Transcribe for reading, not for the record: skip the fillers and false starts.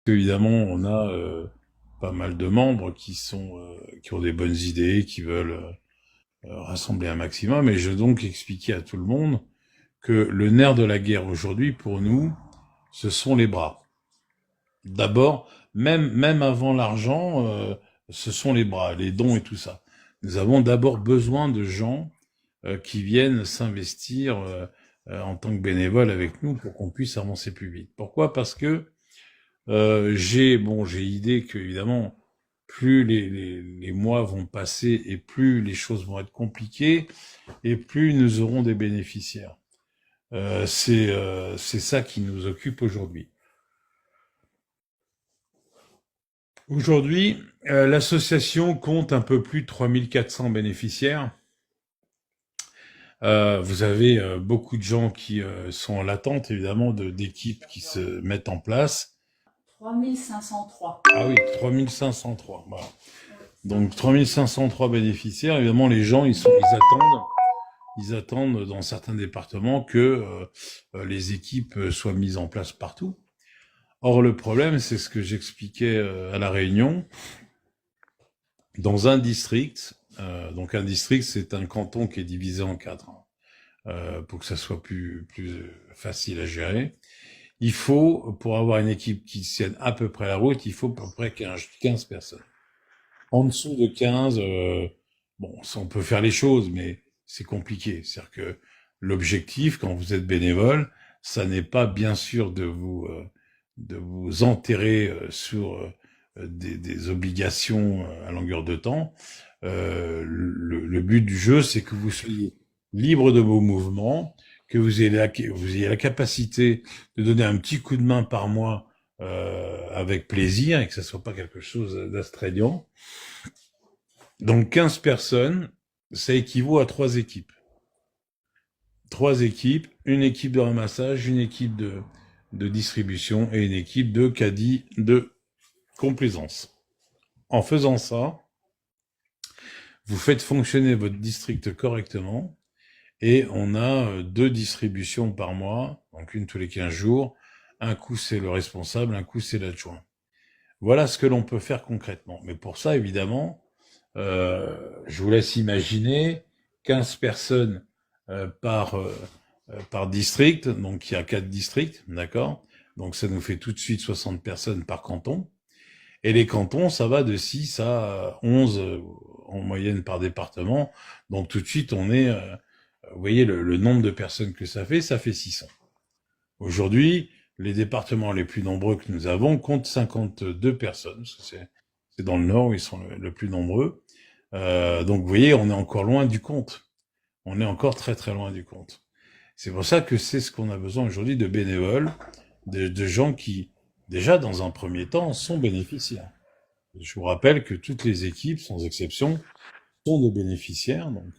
Évidemment, on a pas mal de membres qui ont des bonnes idées, qui veulent rassembler un maximum, et je vais donc expliquer à tout le monde que le nerf de la guerre aujourd'hui, pour nous, ce sont les bras. D'abord, même avant l'argent, ce sont les bras, les dons et tout ça. Nous avons d'abord besoin de gens qui viennent s'investir en tant que bénévoles avec nous pour qu'on puisse avancer plus vite. Pourquoi? Parce que j'ai idée que évidemment plus les mois vont passer et plus les choses vont être compliquées et plus nous aurons des bénéficiaires. C'est ça qui nous occupe aujourd'hui. Aujourd'hui, l'association compte un peu plus de 3400 bénéficiaires. Vous avez beaucoup de gens qui sont en attente, évidemment, d'équipes qui se mettent en place. 3503. Ah oui, 3503. Voilà. Donc 3503 bénéficiaires. Évidemment, les gens, ils attendent dans certains départements que les équipes soient mises en place partout. Or, le problème, c'est ce que j'expliquais à la réunion. Dans un district, donc un district, c'est un canton qui est divisé en quatre, pour que ça soit plus facile à gérer. Il faut, pour avoir une équipe qui tienne à peu près la route, il faut à peu près 15 personnes. En dessous de 15, bon, ça, on peut faire les choses, mais c'est compliqué. C'est-à-dire que l'objectif, quand vous êtes bénévole, ça n'est pas bien sûr de vous enterrer sur des obligations à longueur de temps. Le but du jeu, c'est que vous soyez libre de vos mouvements, que vous ayez la capacité de donner un petit coup de main par mois avec plaisir et que ça soit pas quelque chose d'astreignant. Donc 15 personnes, ça équivaut à 3 équipes. 3 équipes, une équipe de ramassage, une équipe de distribution et une équipe de caddie de complaisance. En faisant ça, vous faites fonctionner votre district correctement et on a 2 distributions par mois, donc une tous les 15 jours. Un coup, c'est le responsable, un coup, c'est l'adjoint. Voilà ce que l'on peut faire concrètement. Mais pour ça, évidemment, je vous laisse imaginer 15 personnes par district, donc il y a 4 districts, d'accord? Donc ça nous fait tout de suite 60 personnes par canton. Et les cantons, ça va de 6 à 11 en moyenne par département. Donc tout de suite, on est, vous voyez le nombre de personnes que ça fait 600. Aujourd'hui, les départements les plus nombreux que nous avons comptent 52 personnes. C'est dans le nord où ils sont le plus nombreux. Donc vous voyez, on est encore loin du compte. On est encore très très loin du compte. C'est pour ça que c'est ce qu'on a besoin aujourd'hui de bénévoles, de gens qui, déjà dans un premier temps, sont bénéficiaires. Je vous rappelle que toutes les équipes, sans exception, sont des bénéficiaires. Donc